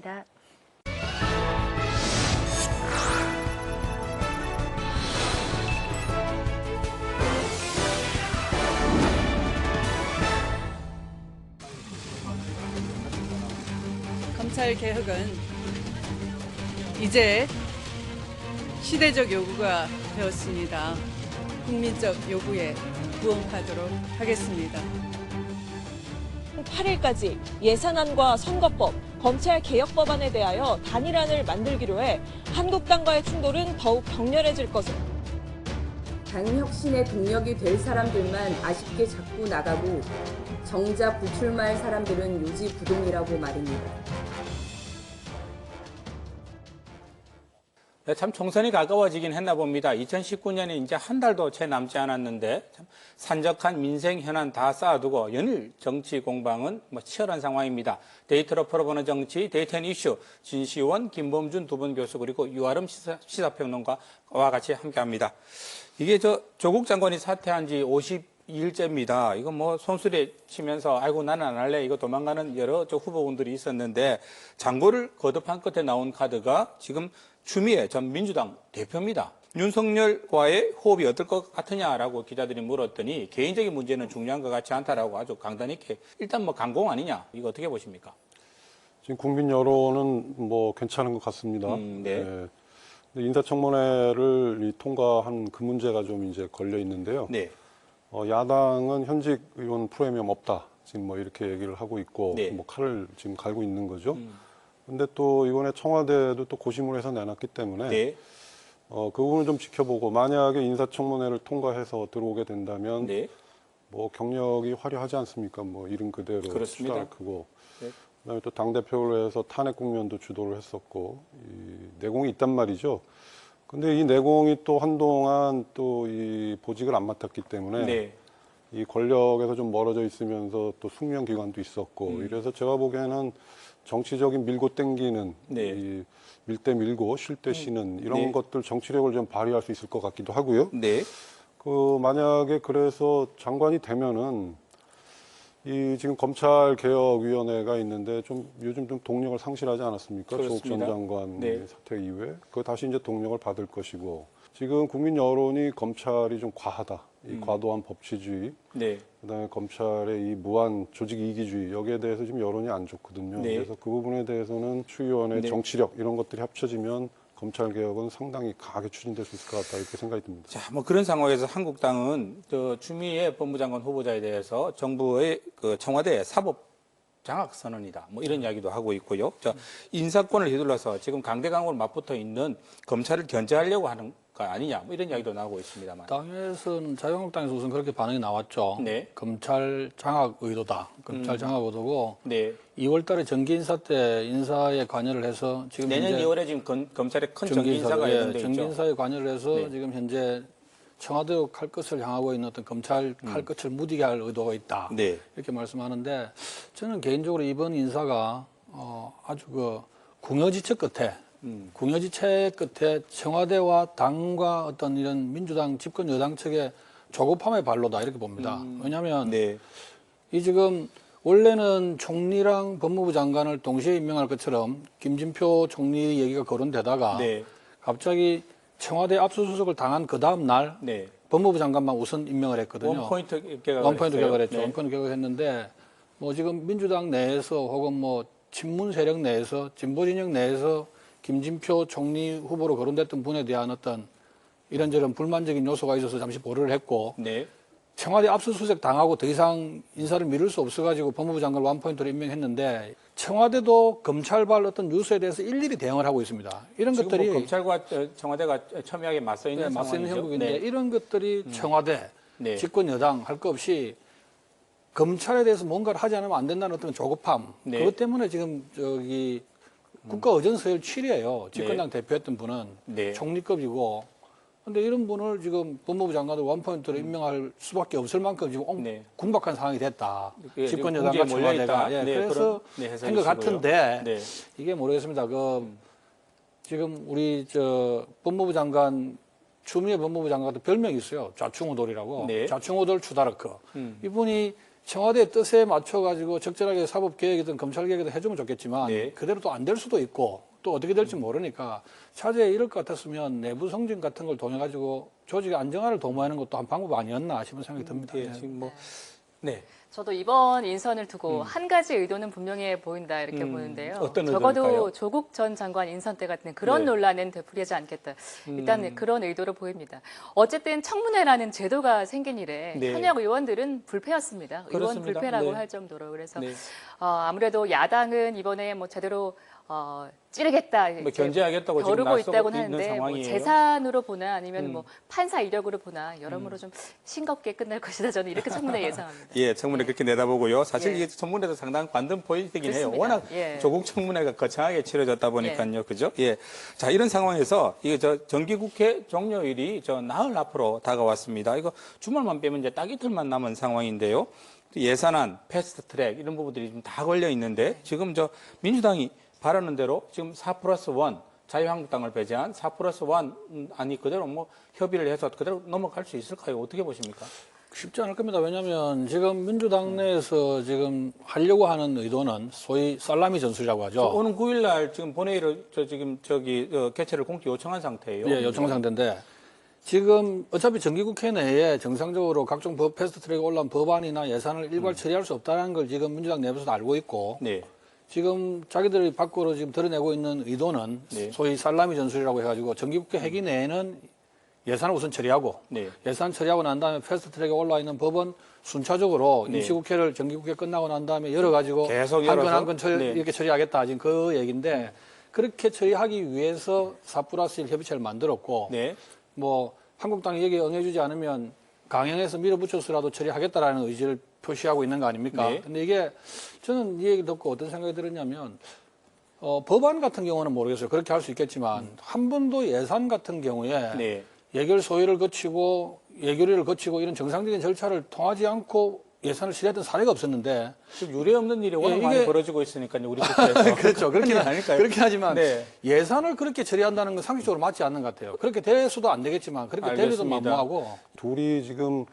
검찰 개혁은 이제 시대적 요구가 되었습니다. 국민적 요구에 부응하도록 하겠습니다. 8일까지 예산안과 선거법, 검찰 개혁 법안에 대하여 단일안을 만들기로 해 한국당과의 충돌은 더욱 격렬해질 것으로. 당 혁신의 동력이 될 사람들만 아쉽게 자꾸 나가고 정작 불출마할 사람들은 요지부동이라고 말입니다. 네, 참 총선이 가까워지긴 했나 봅니다. 2019년이 이제 한 달도 채 남지 않았는데 참 산적한 민생 현안 다 쌓아두고 연일 정치 공방은 치열한 상황입니다. 데이터로 풀어보는 정치, 데이터 앤 이슈, 진시원, 김범준 두 분 교수 그리고 유아름 시사평론가와 같이 함께합니다. 이게 조국 장관이 사퇴한 지 52일째입니다. 이거 손수레 치면서 아이고 나는 안 할래 이거 도망가는 여러 후보군들이 있었는데 장고를 거듭한 끝에 나온 카드가 지금 추미애 전 민주당 대표입니다. 윤석열과의 호흡이 어떨 것 같으냐라고 기자들이 물었더니 개인적인 문제는 중요한 것 같지 않다라고 아주 강단 있게 일단 강공 아니냐 이거 어떻게 보십니까? 지금 국민 여론은 괜찮은 것 같습니다. 네. 네. 인사청문회를 통과한 그 문제가 좀 이제 걸려 있는데요. 네. 야당은 현직 의원 프로그램 없다. 지금 이렇게 얘기를 하고 있고, 네. 칼을 지금 갈고 있는 거죠. 근데 또 이번에 청와대도 또 고심을 해서 내놨기 때문에, 네. 그 부분을 좀 지켜보고, 만약에 인사청문회를 통과해서 들어오게 된다면, 네. 경력이 화려하지 않습니까? 이름 그대로. 그렇습니다. 수달 크고. 네. 그다음에 또 당대표로 해서 탄핵 국면도 주도를 했었고, 이 내공이 있단 말이죠. 근데 이 내공이 또 한동안 또 이 보직을 안 맡았기 때문에 네. 이 권력에서 좀 멀어져 있으면서 또 숙명 기간도 있었고 이래서 제가 보기에는 정치적인 밀고 땡기는 네. 이 밀 때 밀고 쉴 때 쉬는 이런 네. 것들 정치력을 좀 발휘할 수 있을 것 같기도 하고요. 네. 만약에 그래서 장관이 되면은 이 지금 검찰개혁위원회가 있는데 좀 요즘 좀 동력을 상실하지 않았습니까? 조국 전 그렇습니다. 장관 네. 사퇴 이후에 그거 다시 이제 동력을 받을 것이고 지금 국민 여론이 검찰이 좀 과하다, 이 과도한 법치주의, 네. 그다음에 검찰의 이 무한 조직 이기주의 여기에 대해서 지금 여론이 안 좋거든요. 네. 그래서 그 부분에 대해서는 추위원회 네. 정치력 이런 것들이 합쳐지면 검찰 개혁은 상당히 강하게 추진될 수 있을 것 같다 이렇게 생각이 듭니다. 자, 그런 상황에서 한국당은 추미애 법무장관 후보자에 대해서 정부의 청와대 사법 장악 선언이다. 이런 이야기도 하고 있고요. 인사권을 휘둘러서 지금 강대강으로 맞붙어 있는 검찰을 견제하려고 하는 거 아니냐. 이런 이야기도 나오고 있습니다만. 당에서는 자유한국당에서 우선 그렇게 반응이 나왔죠. 네. 검찰 장악 의도다. 검찰 장악 의도고 네. 2월 달에 정기 인사 때 인사에 관여를 해서 지금 내년 현재 2월에 지금 검찰의 큰 정기 인사가 예정돼 정기 있죠. 인사에 관여를 해서 네. 지금 현재 청와대 칼끝을 향하고 있는 어떤 검찰 칼끝을 무디게 할 의도가 있다. 네. 이렇게 말씀하는데 저는 개인적으로 이번 인사가 아주 궁여지책 끝에 궁여지책 끝에 청와대와 당과 어떤 이런 민주당 집권 여당 측의 조급함의 발로다 이렇게 봅니다. 왜냐하면 네. 이 지금 원래는 총리랑 법무부 장관을 동시에 임명할 것처럼 김진표 총리 얘기가 거론되다가 네. 갑자기 청와대 압수수색을 당한 그 다음 날 네. 법무부 장관만 우선 임명을 했거든요. 원포인트 개각을 원포인트 했어요. 개각을 했죠. 네. 원포인트 개각을 했는데 지금 민주당 내에서 혹은 친문 세력 내에서 진보 진영 내에서 김진표 총리 후보로 거론됐던 분에 대한 어떤 이런저런 불만적인 요소가 있어서 잠시 보류를 했고 네. 청와대 압수수색 당하고 더 이상 인사를 미룰 수 없어가지고 법무부 장관을 원포인트로 임명했는데 청와대도 검찰발 어떤 뉴스에 대해서 일일이 대응을 하고 있습니다. 이런 지금 것들이 검찰과 청와대가 첨예하게 맞서 있는 맞서 있는 상황이죠. 형국인데 네. 이런 것들이 청와대, 네. 집권 여당 할 거 없이 검찰에 대해서 뭔가를 하지 않으면 안 된다는 어떤 조급함. 네. 그것 때문에 지금 국가의전서열 7위예요. 집권당 네. 대표했던 분은 네. 총리급이고. 근데 이런 분을 지금 법무부 장관으로 원포인트로 임명할 수밖에 없을 만큼 지금 네. 궁박한 상황이 됐다. 그게 집권 지금 여당과 궁지에 몰려있다. 청와대가. 예, 네, 그래서 그런, 네, 한 것 같은데 네. 이게 모르겠습니다. 지금 우리 법무부 장관 추미애 법무부 장관도 별명이 있어요. 좌충우돌이라고. 네. 좌충우돌 추다르크. 이분이 청와대 뜻에 맞춰가지고 적절하게 사법개혁이든 검찰개혁이든 해주면 좋겠지만 네. 그대로 또 안 될 수도 있고 또 어떻게 될지 모르니까 차제에 이럴 것 같았으면 내부 승진 같은 걸 통해가지고 조직의 안정화를 도모하는 것도 한 방법 아니었나 싶은 생각이 듭니다. 예, 지금 뭐 네. 저도 이번 인선을 두고 한 가지 의도는 분명해 보인다 이렇게 보는데요. 어떤 적어도 의도일까요? 조국 전 장관 인선 때 같은 그런 네. 논란은 되풀이하지 않겠다. 일단 그런 의도로 보입니다. 어쨌든 청문회라는 제도가 생긴 이래 네. 현역 의원들은 불패였습니다. 의원 그렇습니다. 불패라고 네. 할 정도로. 그래서 네. 아무래도 야당은 이번에 뭐 제대로 찌르겠다, 뭐 견제하겠다고 지금 벼르고 나서고 있다고는 있는 하는데 뭐 상황이에요. 재산으로 보나 아니면 뭐 판사 이력으로 보나 여러모로 좀 싱겁게 끝날 것이다. 저는 이렇게 청문회 예상합니다. 예, 청문회 그렇게 내다보고요. 사실 예. 이게 청문회도 상당히 관전 포인트이긴 해요. 그렇습니다. 워낙 예. 조국 청문회가 거창하게 치러졌다 보니까요. 그죠? 예. 자, 이런 상황에서 이게 정기국회 종료일이 나흘 앞으로 다가왔습니다. 이거 주말만 빼면 이제 딱 이틀만 남은 상황인데요. 예산안, 패스트트랙 이런 부분들이 좀 다 걸려 있는데 지금 민주당이 바라는 대로 지금 4+1 자유한국당을 배제한 4+1 아니 그대로 뭐 협의를 해서 그대로 넘어갈 수 있을까요? 어떻게 보십니까? 쉽지 않을 겁니다. 왜냐하면 지금 민주당 내에서 지금 하려고 하는 의도는 소위 살라미 전술이라고 하죠. 오는 9일 날 지금 본회의를 개최를 공식 요청한 상태예요. 예, 요청 상태인데 지금 어차피 정기국회 내에 정상적으로 각종 법 패스트트랙에 올라온 법안이나 예산을 일괄 처리할 수 없다는 걸 지금 민주당 내부에서도 알고 있고 네. 지금 자기들이 밖으로 지금 드러내고 있는 의도는 네. 소위 살라미 전술이라고 해가지고 정기국회 회기 내에는 예산을 우선 처리하고 네. 예산 처리하고 난 다음에 패스트트랙에 올라 있는 법은 순차적으로 네. 임시국회를 정기국회 끝나고 난 다음에 열어가지고 계속 한 건 열어서? 한 건 네. 이렇게 처리하겠다 지금 그 얘기인데 그렇게 처리하기 위해서 4+1 협의체를 만들었고 네. 뭐 한국당이 여기에 응해주지 않으면 강행해서 밀어붙여서라도 처리하겠다라는 의지를 표시하고 있는 거 아닙니까? 네. 근데 이게 저는 이 얘기 듣고 어떤 생각이 들었냐면 법안 같은 경우는 모르겠어요. 그렇게 할 수 있겠지만 한 번도 예산 같은 경우에 네. 예결 소위를 거치고 예결위를 거치고 이런 정상적인 절차를 통하지 않고 예산을 실했던 사례가 없었는데 지금 유례 없는 일이 워낙 예, 많이 이게- 벌어지고 있으니까요. 우리 국회에서. 그렇죠. 그렇긴 아닐까요? 그렇긴 하지만 네. 예산을 그렇게 처리한다는 건 상식적으로 맞지 않는 것 같아요. 그렇게 돼서도 안 되겠지만 그렇게 되기도 알겠습니다. 만무하고 둘이 지금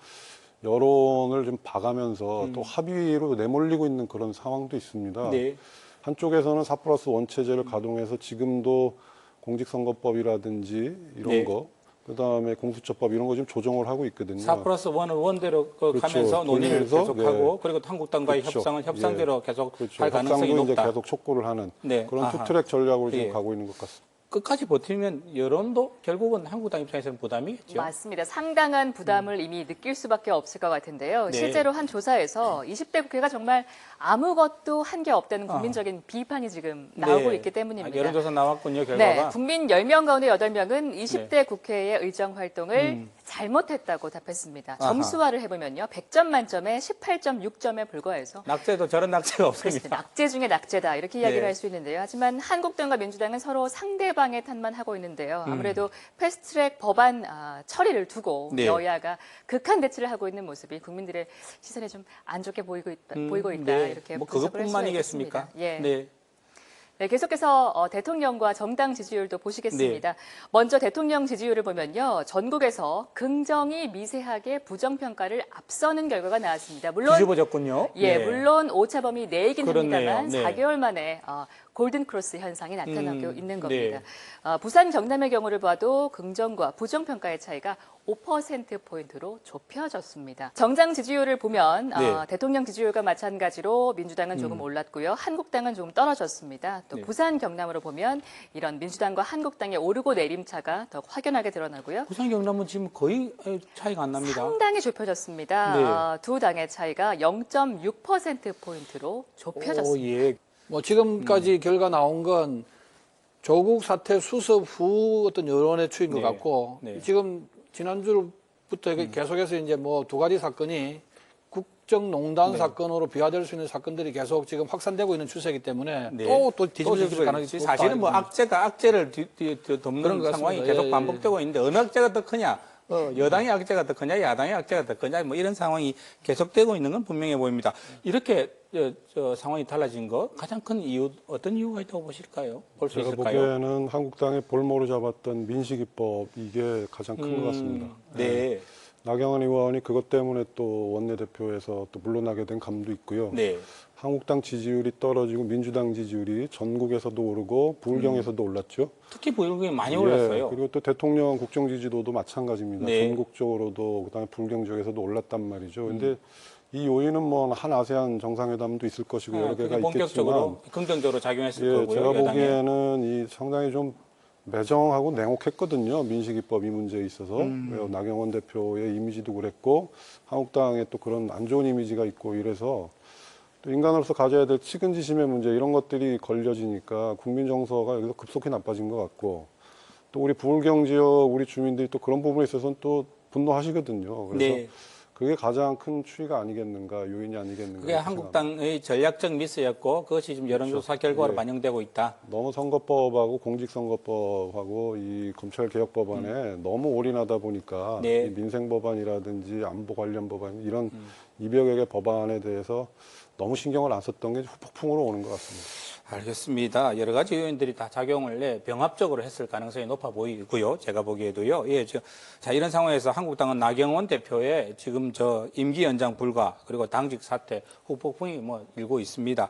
여론을 좀 봐가면서 또 합의로 내몰리고 있는 그런 상황도 있습니다. 네. 한쪽에서는 4+1 체제를 가동해서 지금도 공직선거법이라든지 이런 네. 거, 그다음에 공수처법 이런 거 지금 조정을 하고 있거든요. 4+1을 원대로 그렇죠. 가면서 논의를 돌리면서, 계속하고 네. 그리고 한국당과의 그렇죠. 협상은 협상대로 계속 그렇죠. 할 가능성이 협상도 이제 높다. 계속 촉구를 하는 네. 그런 아하. 투트랙 전략으로 지금 예. 가고 있는 것 같습니다. 끝까지 버티면 여론도 결국은 한국당 입장에서는 부담이겠죠. 맞습니다. 상당한 부담을 이미 느낄 수밖에 없을 것 같은데요. 네. 실제로 한 조사에서 20대 국회가 정말 아무것도 한 게 없다는 국민적인 비판이 지금 나오고 네. 있기 때문입니다. 여론조사 나왔군요, 네, 결과가. 국민 10명 가운데 8명은 20대 네. 국회의 의정 활동을 잘못했다고 답했습니다. 아하. 점수화를 해보면요. 100점 만점에 18.6점에 불과해서 낙제도 저런 낙제가 없습니다. 그렇습니다. 낙제 중에 낙제다 이렇게 이야기를 네. 할 수 있는데요. 하지만 한국당과 민주당은 서로 상대방의 탓만 하고 있는데요. 아무래도 패스트트랙 법안 처리를 두고 네. 여야가 극한 대치를 하고 있는 모습이 국민들의 시선에 좀 안 좋게 보이고 있다 네. 이렇게 뭐 분석을 할 수가 그것뿐만이겠습니까? 있겠습니다. 예. 네. 네, 계속해서 대통령과 정당 지지율도 보시겠습니다. 네. 먼저 대통령 지지율을 보면요. 전국에서 긍정이 미세하게 부정평가를 앞서는 결과가 나왔습니다. 물론 뒤집어졌군요. 예, 네. 물론 오차범위 내이긴 그렇네요. 합니다만 네. 4개월 만에 골든 크로스 현상이 나타나고 있는 겁니다. 네. 부산 경남의 경우를 봐도 긍정과 부정평가의 차이가 5%포인트로 좁혀졌습니다. 정당 지지율을 보면 네. 대통령 지지율과 마찬가지로 민주당은 조금 올랐고요. 한국당은 조금 떨어졌습니다. 또 네. 부산 경남으로 보면 이런 민주당과 한국당의 오르고 내림차가 더 확연하게 드러나고요. 부산 경남은 지금 거의 차이가 안 납니다. 상당히 좁혀졌습니다. 네. 두 당의 차이가 0.6%포인트로 좁혀졌습니다. 예. 뭐 지금까지 결과 나온 건 조국 사태 수습 후 어떤 여론의 추이인 것 네. 같고 네. 지금 지난주부터 계속해서 이제 뭐 두 가지 사건이 국정농단 네. 사건으로 비화될 수 있는 사건들이 계속 지금 확산되고 있는 추세이기 때문에 네. 또 뒤집어질 가능성이 사실은 뭐 악재를 덮는 그런 것 상황이 같습니다. 계속 예, 반복되고 있는데 어느 악재가 더 크냐? 여당의 악재가 더 크냐? 야당의 악재가 더 크냐? 뭐 이런 상황이 계속되고 있는 건 분명해 보입니다. 이렇게 상황이 달라진 거 가장 큰 이유 어떤 이유가 있다고 보실까요? 볼 수 제가 있을까요? 보기에는 한국당의 볼모로 잡았던 민식이법 이게 가장 큰 것 같습니다. 네. 나경원 의원이 그것 때문에 또 원내대표에서 또 물러나게 된 감도 있고요. 네. 한국당 지지율이 떨어지고 민주당 지지율이 전국에서도 오르고 부울경에서도 올랐죠. 특히 부울경이 많이 예, 올랐어요. 그리고 또 대통령 국정 지지도도 마찬가지입니다. 네. 전국적으로도 그다음에 부울경 지역에서도 올랐단 말이죠. 근데 이 요인은 뭐 한 아세안 정상회담도 있을 것이고 여러 개가 그게 본격적으로 있겠지만 긍정적으로 작용했을 예, 거고요. 제가 여당에. 보기에는 이 상당히 좀 매정하고 냉혹했거든요. 민식이법 이 문제에 있어서. 나경원 대표의 이미지도 그랬고 한국당에 또 그런 안 좋은 이미지가 있고 이래서 또 인간으로서 가져야 될 측은지심의 문제 이런 것들이 걸려지니까 국민 정서가 여기서 급속히 나빠진 것 같고 또 우리 부울경 지역 우리 주민들이 또 그런 부분에 있어서는 또 분노하시거든요. 그래서 네. 그게 가장 큰 추이가 아니겠는가, 요인이 아니겠는가. 그게 이렇게 한국당의 전략적 미스였고 그것이 지금 여론조사 결과로 예. 반영되고 있다. 너무 선거법하고 공직선거법하고 이 검찰개혁법안에 너무 올인하다 보니까 네. 이 민생법안이라든지 안보 관련 법안 이런 200여 개 법안에 대해서 너무 신경을 안 썼던 게 폭풍으로 오는 것 같습니다. 알겠습니다. 여러 가지 요인들이 다 작용을 병합적으로 했을 가능성이 높아 보이고요. 제가 보기에도요. 예, 자, 이런 상황에서 한국당은 나경원 대표의 지금 임기 연장 불가 그리고 당직 사퇴 후폭풍이 일고 있습니다.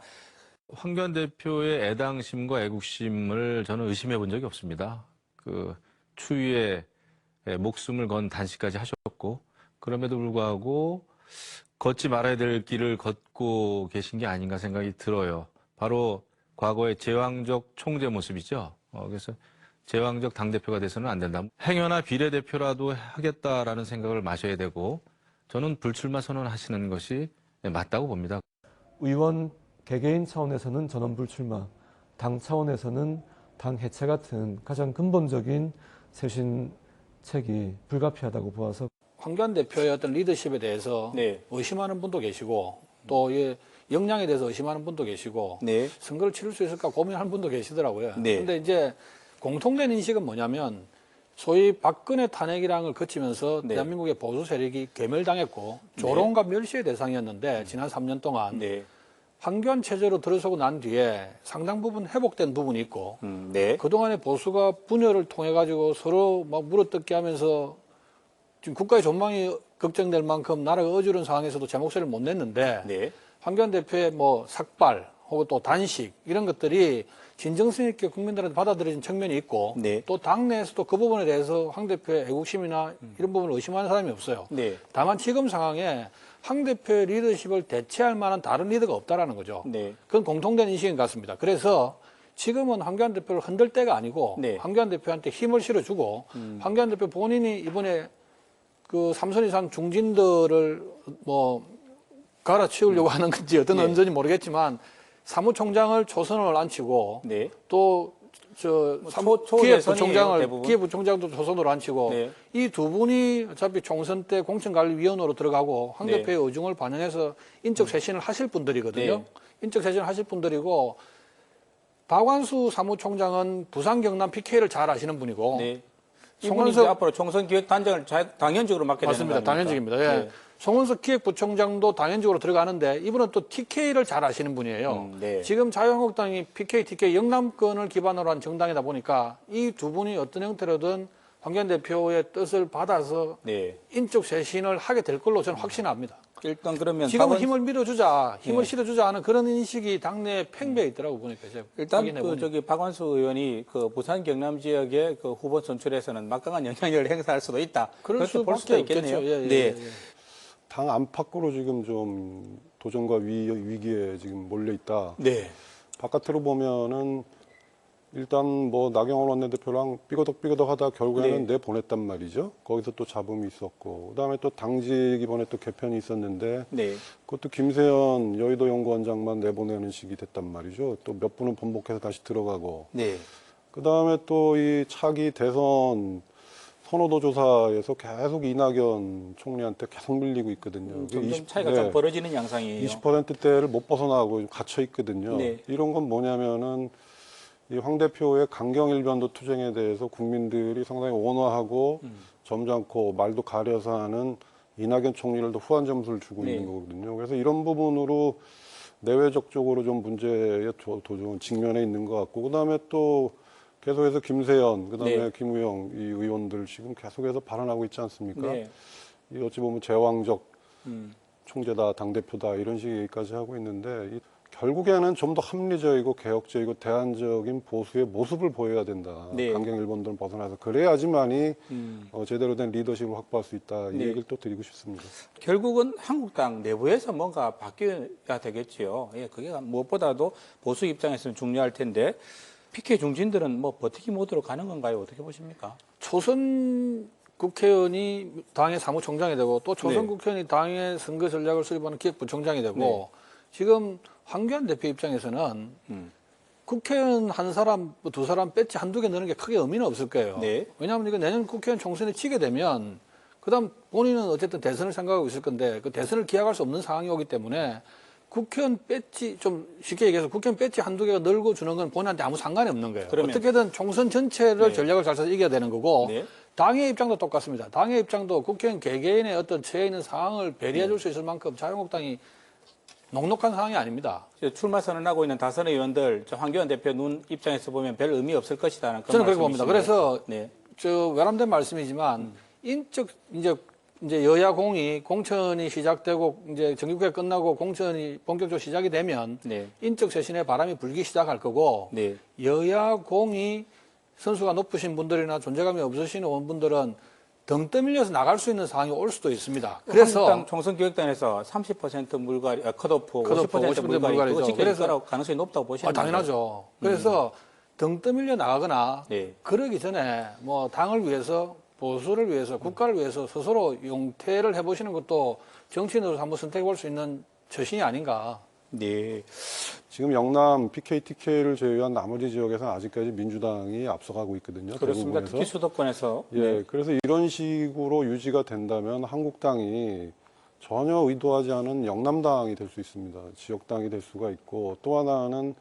황교안 대표의 애당심과 애국심을 저는 의심해 본 적이 없습니다. 그 추위에 목숨을 건 단식까지 하셨고 그럼에도 불구하고 걷지 말아야 될 길을 걷고 계신 게 아닌가 생각이 들어요. 바로 과거의 제왕적 총재 모습이죠. 그래서 제왕적 당대표가 돼서는 안 된다. 행여나 비례대표라도 하겠다라는 생각을 마셔야 되고 저는 불출마 선언하시는 것이 맞다고 봅니다. 의원 개개인 차원에서는 전원 불출마, 당 차원에서는 당 해체 같은 가장 근본적인 쇄신책이 불가피하다고 보아서 황교안 대표의 어떤 리더십에 대해서 네. 의심하는 분도 계시고 또 역량에 대해서 의심하는 분도 계시고 네. 선거를 치를 수 있을까 고민하는 분도 계시더라고요. 네. 근데 이제 공통된 인식은 뭐냐면 소위 박근혜 탄핵이랑을 거치면서 네. 대한민국의 보수 세력이 괴멸당했고 조롱과 멸시의 대상이었는데 지난 3년 동안 네. 황교안 체제로 들어서고 난 뒤에 상당 부분 회복된 부분이 있고 네. 그동안의 보수가 분열을 통해 가지고 서로 막 물어뜯게 하면서 지금 국가의 전망이 걱정될 만큼 나라가 어지러운 상황에서도 제 목소리를 못 냈는데 네. 황교안 대표의 삭발 혹은 또 단식 이런 것들이 진정성 있게 국민들한테 받아들여진 측면이 있고 네. 또 당내에서도 그 부분에 대해서 황 대표의 애국심이나 이런 부분을 의심하는 사람이 없어요. 네. 다만 지금 상황에 황 대표의 리더십을 대체할 만한 다른 리더가 없다라는 거죠. 네. 그건 공통된 인식인 것 같습니다. 그래서 지금은 황교안 대표를 흔들 때가 아니고 네. 황교안 대표한테 힘을 실어주고 황교안 대표 본인이 이번에 그 3선 이상 중진들을 갈아치우려고 하는 건지 어떤 언저인지 모르겠지만 사무총장을 초선을 앉히고 네. 또 초대선이에요, 기획부총장도 초선으로 앉히고 네. 이 두 분이 어차피 총선 때 공천관리위원으로 들어가고 황 네. 대표의 의중을 반영해서 인적 쇄신을 하실 분들이거든요. 네. 인적 쇄신을 하실 분들이고 박완수 사무총장은 부산 경남 PK를 잘 아시는 분이고 네. 이분이 이제 앞으로 총선 기획 단장을 당연적으로 맡게 되는 맞습니다. 거 아닙니까? 당연적입니다. 예. 네. 송원석 기획부총장도 당연적으로 들어가는데 이분은 또 TK를 잘 아시는 분이에요. 네. 지금 자유한국당이 PK, TK 영남권을 기반으로 한 정당이다 보니까 이 두 분이 어떤 형태로든 황교안 대표의 뜻을 받아서 네. 인적 쇄신을 하게 될 걸로 저는 확신합니다. 일단 그러면 지금은 힘을 밀어주자, 힘을 네. 실어주자 하는 그런 인식이 당내에 팽배해 있더라고 보니까 제가 일단 확인해 보니까. 박완수 의원이 그 부산 경남 지역의 그 후보 선출에서는 막강한 영향력을 행사할 수도 있다. 그럴 그렇게 볼 수도 수밖에 있겠네요. 없겠죠. 예, 네. 예. 당 안팎으로 지금 좀 도전과 위기에 지금 몰려 있다. 네. 바깥으로 보면은 일단 나경원 원내대표랑 삐거덕 하다 결국에는 내보냈단 말이죠. 거기서 또 잡음이 있었고, 그다음에 또 당직 이번에 또 개편이 있었는데 네. 그것도 김세연 여의도 연구원장만 내보내는 식이 됐단 말이죠. 또 몇 분은 번복해서 다시 들어가고, 네. 그다음에 또 이 차기 대선 선호도 조사에서 계속 이낙연 총리한테 계속 밀리고 있거든요. 점점 차이가 좀 벌어지는 양상이에요. 20%대를 못 벗어나고 갇혀 있거든요. 네. 이런 건 뭐냐면은 이 황 대표의 강경일변도 투쟁에 대해서 국민들이 상당히 원화하고 점잖고 말도 가려서 하는 이낙연 총리를 더 후한 점수를 주고 네. 있는 거거든요. 그래서 이런 부분으로 내외적적으로 좀 문제의 도전 직면에 있는 것 같고, 그다음에 또 계속해서 김세연, 그다음에 네. 김우영 이 의원들 지금 계속해서 발언하고 있지 않습니까? 네. 이 어찌 보면 제왕적 총재다, 당대표다 이런 식의 얘기까지 하고 있는데 결국에는 좀 더 합리적이고 개혁적이고 대안적인 보수의 모습을 보여야 된다. 네. 강경 일본들은 벗어나서 그래야지만이 제대로 된 리더십을 확보할 수 있다. 이 네. 얘기를 또 드리고 싶습니다. 결국은 한국당 내부에서 뭔가 바뀌어야 되겠지요. 예, 그게 무엇보다도 보수 입장에서는 중요할 텐데 PK 중진들은 뭐 버티기 모드로 가는 건가요? 어떻게 보십니까? 초선 국회의원이 당의 사무총장이 되고 또 초선 네. 국회의원이 당의 선거 전략을 수립하는 기획부총장이 되고 네. 지금 황교안 대표 입장에서는 국회의원 한 사람, 두 사람 뺐지 한두 개 넣는 게 크게 의미는 없을 거예요. 네. 왜냐하면 이거 내년 국회의원 총선에 치게 되면 그다음 본인은 어쨌든 대선을 생각하고 있을 건데 그 대선을 기약할 수 없는 상황이 오기 때문에 국회의원 뺐지 좀 쉽게 얘기해서 국회의원 뺐지 한두 개가 늘고 주는 건 본인한테 아무 상관이 없는 거예요. 그러면- 어떻게든 총선 전체를 네. 전략을 잘 짜서 이겨야 되는 거고 네. 당의 입장도 똑같습니다. 당의 입장도 국회의원 개개인의 어떤 처해 있는 상황을 배려해 줄 수 있을 만큼 자유한국당이 녹록한 상황이 아닙니다. 출마 선언하고 있는 다선의 의원들, 황교안 대표 눈 입장에서 보면 별 의미 없을 것이다는 그런 저는 그렇게 봅니다. 말씀이시네요. 그래서 네. 저 외람된 말씀이지만 인적 이제 여야 공이 공천이 시작되고 이제 정기국회 끝나고 공천이 본격적으로 시작이 되면 네. 인적 쇄신의 바람이 불기 시작할 거고 네. 여야 공이 선수가 높으신 분들이나 존재감이 없으신 의원분들은 등 떠밀려서 나갈 수 있는 상황이 올 수도 있습니다. 그래서 한국당 총선기획단에서 30% 물갈이, 컷오프, 컷오프, 50% 50% 물갈이 그거 물갈이죠. 지킬 그래서- 가능성이 높다고 보시는 거예요? 당연하죠. 그래서 등 떠밀려 나가거나 네. 그러기 전에 뭐 당을 위해서 보수를 위해서 국가를 위해서 스스로 용퇴를 해보시는 것도 정치인으로서 한번 선택해 볼 수 있는 처신이 아닌가. 네. 지금 영남 PK, TK를 제외한 나머지 지역에서는 아직까지 민주당이 앞서가고 있거든요. 그렇습니다. 대부분에서. 특히 수도권에서. 예, 네. 그래서 이런 식으로 유지가 된다면 한국당이 전혀 의도하지 않은 영남당이 될 수 있습니다. 지역당이 될 수가 있고 또 하나는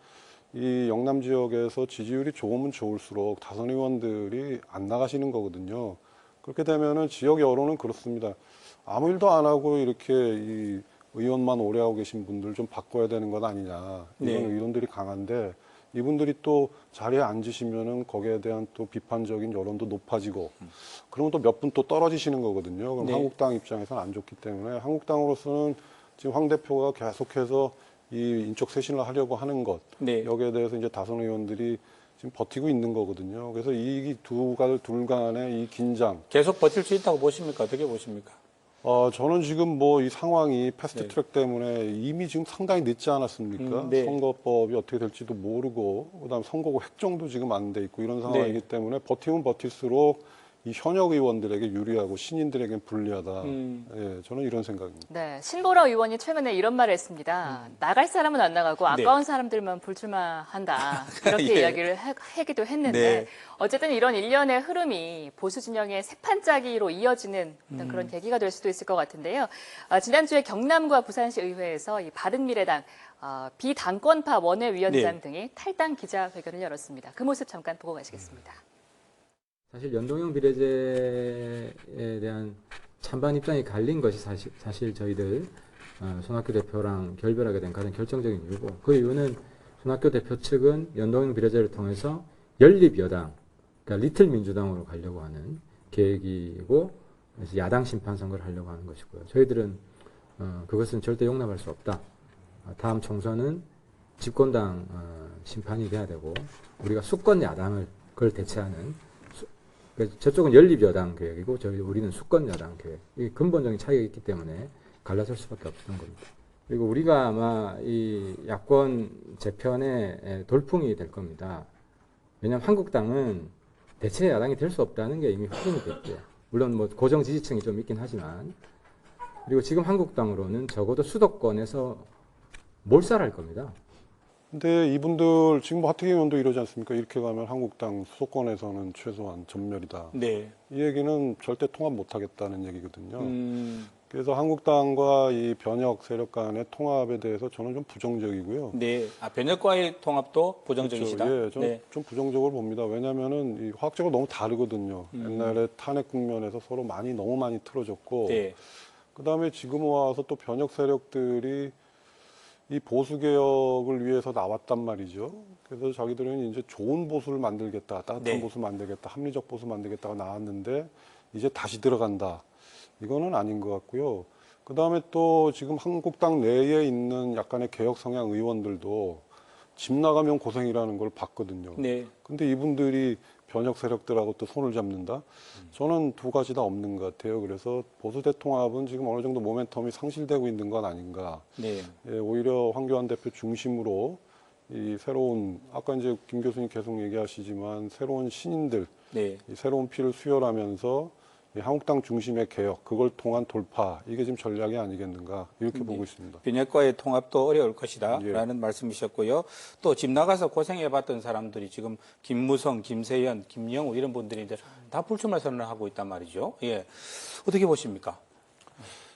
이 영남 지역에서 지지율이 좋으면 좋을수록 다선 의원들이 안 나가시는 거거든요. 그렇게 되면은 지역 여론은 그렇습니다. 아무 일도 안 하고 이렇게 이 의원만 오래 하고 계신 분들 좀 바꿔야 되는 건 아니냐. 이런 네. 의견들이 강한데 이분들이 또 자리에 앉으시면은 거기에 대한 또 비판적인 여론도 높아지고 그러면 또 몇 분 또 떨어지시는 거거든요. 그럼 네. 한국당 입장에서는 안 좋기 때문에 한국당으로서는 지금 황 대표가 계속해서 이 인적 쇄신을 하려고 하는 것 네. 여기에 대해서 이제 다선 의원들이 지금 버티고 있는 거거든요. 그래서 이 둘 간의 이 긴장 계속 버틸 수 있다고 보십니까? 어떻게 보십니까? 저는 지금 뭐 이 상황이 패스트 트랙 때문에 이미 지금 상당히 늦지 않았습니까? 네. 선거법이 어떻게 될지도 모르고, 그다음 선거구 획정도 지금 안 돼 있고 이런 상황이기 네. 때문에 버티면 버틸수록 이 현역 의원들에게 유리하고 신인들에겐 불리하다. 예, 저는 이런 생각입니다. 네, 신보라 의원이 최근에 이런 말을 했습니다. 나갈 사람은 안 나가고 아까운 사람들만 불출마한다. 그렇게 예. 이야기를 하기도 했는데 네. 어쨌든 이런 일련의 흐름이 보수 진영의 새판짜기로 이어지는 어떤 그런 계기가 될 수도 있을 것 같은데요. 지난주에 경남과 부산시 의회에서 이 바른미래당 비당권파 원외위원장 네. 등이 탈당 기자회견을 열었습니다. 그 모습 잠깐 보고 가시겠습니다. 사실 연동형 비례제에 대한 찬반 입장이 갈린 것이 사실 저희들 손학규 대표랑 결별하게 된 가장 결정적인 이유고, 그 이유는 손학규 대표 측은 연동형 비례제를 통해서 연립여당, 그러니까 리틀 민주당으로 가려고 하는 계획이고 야당 심판 선거를 하려고 하는 것이고요. 저희들은 그것은 절대 용납할 수 없다. 다음 총선은 집권당 심판이 돼야 되고 우리가 수권 야당을 그걸 대체하는 저쪽은 연립여당 계획이고 우리는 수권여당 계획. 이 근본적인 차이가 있기 때문에 갈라설 수밖에 없었던 겁니다. 그리고 우리가 아마 이 야권 재편의 돌풍이 될 겁니다. 왜냐하면 한국당은 대체 야당이 될 수 없다는 게 이미 확인이 됐고요. 물론 뭐 고정 지지층이 좀 있긴 하지만, 그리고 지금 한국당으로는 적어도 수도권에서 몰살할 겁니다. 근데 이분들 지금 뭐 하태경 의원도 이러지 않습니까? 이렇게 가면 한국당 수도권에서는 최소한 전멸이다. 네. 이 얘기는 절대 통합 못하겠다는 얘기거든요. 그래서 한국당과 이 변혁 세력 간의 통합에 대해서 저는 좀 부정적이고요. 네. 변혁과의 통합도 부정적이시다. 그렇죠. 예, 저는 네. 좀 부정적으로 봅니다. 왜냐하면은 이 화학적으로 너무 다르거든요. 옛날에 탄핵 국면에서 서로 너무 많이 틀어졌고, 네. 그다음에 지금 와서 또 변혁 세력들이 이 보수 개혁을 위해서 나왔단 말이죠. 그래서 자기들은 이제 좋은 보수를 만들겠다, 따뜻한 네. 보수 만들겠다, 합리적 보수 만들겠다가 나왔는데 이제 다시 들어간다. 이거는 아닌 것 같고요. 그 다음에 또 지금 한국당 내에 있는 약간의 개혁 성향 의원들도 집 나가면 고생이라는 걸 봤거든요. 네. 근데 이분들이 변혁 세력들하고 또 손을 잡는다? 저는 두 가지 다 없는 것 같아요. 그래서 보수 대통합은 지금 어느 정도 모멘텀이 상실되고 있는 건 아닌가. 네. 예, 오히려 황교안 대표 중심으로 이 새로운, 아까 이제 김 교수님 계속 얘기하시지만 새로운 신인들, 네. 이 새로운 피를 수혈하면서 이 한국당 중심의 개혁, 그걸 통한 돌파, 이게 지금 전략이 아니겠는가, 이렇게 보고 있습니다. 변혁과의 통합도 어려울 것이다 예. 라는 말씀이셨고요. 또 집 나가서 고생해봤던 사람들이 지금 김무성, 김세연, 김영우 이런 분들이 이제 다 불출마 선언을 하고 있단 말이죠. 예. 어떻게 보십니까?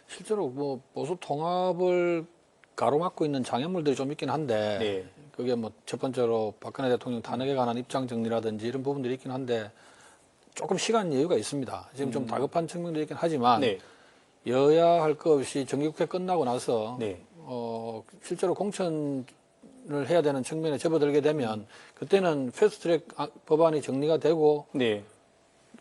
실제로 뭐 보수 통합을 가로막고 있는 장애물들이 좀 있긴 한데 네. 그게 뭐 첫 번째로 박근혜 대통령 탄핵에 관한 입장 정리라든지 이런 부분들이 있긴 한데 조금 시간 여유가 있습니다. 지금 좀 다급한 측면도 있긴 하지만 네. 여야 할 것 없이 정기국회 끝나고 나서 네. 실제로 공천을 해야 되는 측면에 접어들게 되면 그때는 패스트트랙 법안이 정리가 되고 네.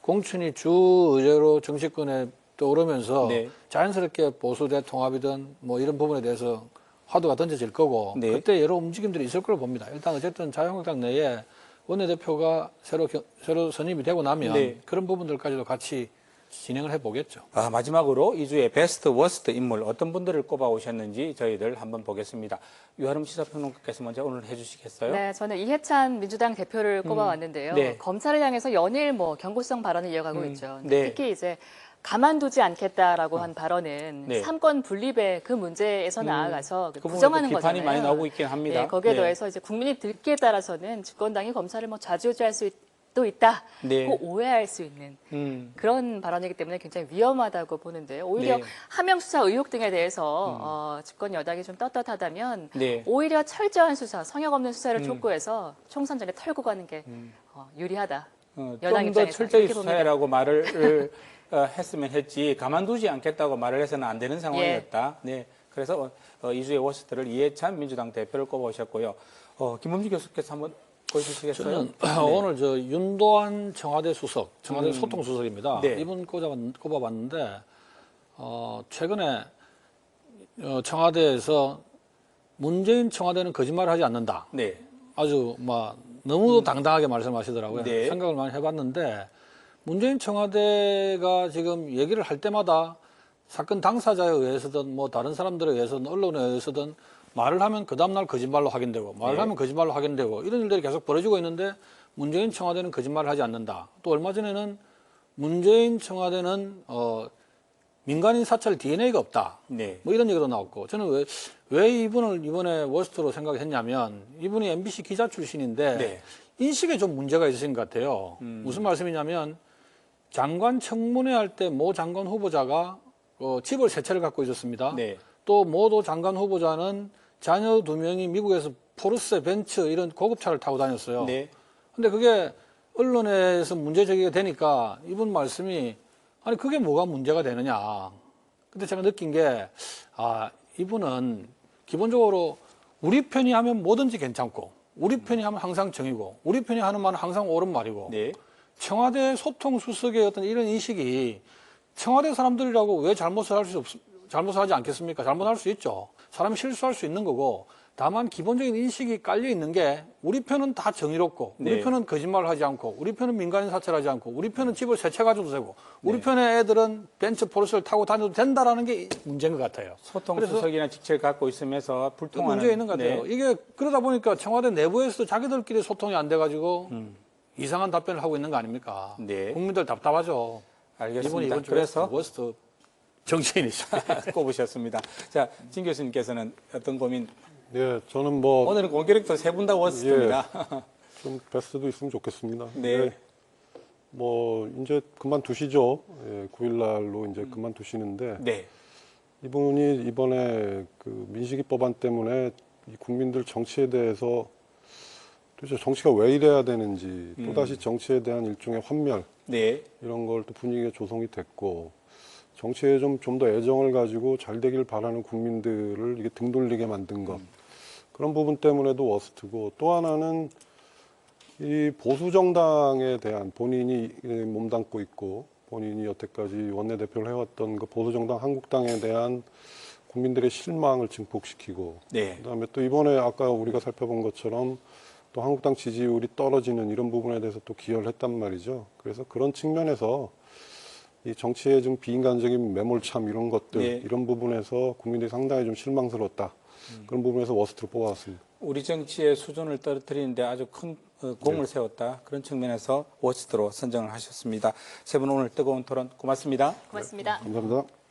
공천이 주 의제로 정치권에 떠오르면서 네. 자연스럽게 보수 대통합이든 뭐 이런 부분에 대해서 화두가 던져질 거고 네. 그때 여러 움직임들이 있을 거로 봅니다. 일단 어쨌든 자유한국당 내에 원내대표가 새로 선임이 되고 나면 네. 그런 부분들까지도 같이 진행을 해보겠죠. 마지막으로 이 주에 베스트, 워스트 인물 어떤 분들을 꼽아 오셨는지 저희들 한번 보겠습니다. 유하름 시사평론가께서 먼저 오늘 해주시겠어요? 네, 저는 이해찬 민주당 대표를 꼽아왔는데요. 네. 검찰을 향해서 연일 뭐 경고성 발언을 이어가고 있죠. 네. 특히 이제 가만두지 않겠다라고 한 발언은 네. 삼권 분립의 그 문제에서 나아가서 그 부분에 부정하는 비판이 거잖아요. 많이 나오고 있긴 합니다. 네, 거기에 네. 더해서 이제 국민이 듣기에 따라서는 집권당이 검찰을 뭐 좌지우지할 수도 있다. 네. 고 오해할 수 있는 그런 발언이기 때문에 굉장히 위험하다고 보는데요. 오히려 네. 하명 수사 의혹 등에 대해서 집권 여당이 좀 떳떳하다면 네. 오히려 철저한 수사, 성역 없는 수사를 촉구해서 총선 전에 털고 가는 게 유리하다. 여당 좀 더 입장에서 철저히 이렇게 봅니다. 수사해라고 말을 했으면 했지 가만두지 않겠다고 말을 해서는 안 되는 상황이었다. 네. 그래서 이 주의 워스트를 이해찬 민주당 대표를 꼽아오셨고요. 김범지 교수께서 한번 보여주시겠어요? 저는 오늘 저 윤도한 청와대 수석, 청와대 소통 수석입니다. 네. 이분 꼽아봤는데 최근에 청와대에서 문재인 청와대는 거짓말을 하지 않는다. 네. 아주 너무도 당당하게 말씀하시더라고요. 네. 생각을 많이 해봤는데 문재인 청와대가 지금 얘기를 할 때마다 사건 당사자에 의해서든 뭐 다른 사람들에 의해서든 언론에 의해서든 말을 하면 그 다음날 거짓말로 확인되고 말을 네. 하면 거짓말로 확인되고 이런 일들이 계속 벌어지고 있는데 문재인 청와대는 거짓말을 하지 않는다. 또 얼마 전에는 문재인 청와대는 민간인 사찰 DNA가 없다. 네. 뭐 이런 얘기도 나왔고 저는 왜 이분을 이번에 워스트로 생각했냐면 이분이 MBC 기자 출신인데 네. 인식에 좀 문제가 있으신 것 같아요. 무슨 말씀이냐면 장관 청문회 할 때 모 장관 후보자가 집을 세 채를 갖고 있었습니다. 네. 또 모도 장관 후보자는 자녀 2명이 미국에서 포르쉐, 벤츠 이런 고급차를 타고 다녔어요. 네. 근데 그게 언론에서 문제 제기가 되니까 이분 말씀이 아니 그게 뭐가 문제가 되느냐. 근데 제가 느낀 게 이분은 기본적으로 우리 편이 하면 뭐든지 괜찮고 우리 편이 하면 항상 정이고 우리 편이 하는 말은 항상 옳은 말이고 네. 청와대 소통 수석의 어떤 이런 인식이 청와대 사람들이라고 왜 잘못을 하지 않겠습니까? 잘못할 수 있죠. 사람이 실수할 수 있는 거고 다만 기본적인 인식이 깔려 있는 게 우리 편은 다 정의롭고 우리 네. 편은 거짓말을 하지 않고 우리 편은 민간인 사찰하지 않고 우리 편은 집을 세 채 가져도 되고 우리 네. 편의 애들은 벤츠 포르쉐를 타고 다녀도 된다라는 게 문제인 것 같아요. 소통 수석이나 직책을 갖고 있으면서 불통하는 문제 있는 것 같아요. 네. 이게 그러다 보니까 청와대 내부에서도 자기들끼리 소통이 안 돼가지고 이상한 답변을 하고 있는 거 아닙니까? 네. 국민들 답답하죠. 알겠습니다. 이번 그래서 워스트 정치인이십니다. 꼽으셨습니다. 자, 진 교수님께서는 어떤 고민? 예, 저는 뭐 오늘은 공교롭도 세 분 다 워스트입니다. 좀 베스트도 있으면 좋겠습니다. 네. 뭐 이제 그만두시죠. 예, 9일날로 이제 그만두시는데 네. 이분이 이번에 그 민식이 법안 때문에 이 국민들 정치에 대해서 도대체 정치가 왜 이래야 되는지 또다시 정치에 대한 일종의 환멸 네. 이런 걸 또 분위기가 조성이 됐고 정치에 좀 더 애정을 가지고 잘 되길 바라는 국민들을 이게 등 돌리게 만든 것 그런 부분 때문에도 워스트고 또 하나는 이 보수 정당에 대한 본인이 몸담고 있고 본인이 여태까지 원내대표를 해왔던 그 보수정당 한국당에 대한 국민들의 실망을 증폭시키고 네. 그다음에 또 이번에 아까 우리가 살펴본 것처럼 또 한국당 지지율이 떨어지는 이런 부분에 대해서 또 기여를 했단 말이죠. 그래서 그런 측면에서 이 정치의 좀 비인간적인 매몰참 이런 것들 네. 이런 부분에서 국민들이 상당히 좀 실망스러웠다. 그런 부분에서 워스트로 뽑아왔습니다. 우리 정치의 수준을 떨어뜨리는데 아주 큰 공을 세웠다. 그런 측면에서 워스트로 선정을 하셨습니다. 세 분 오늘 뜨거운 토론 고맙습니다. 고맙습니다. 감사합니다.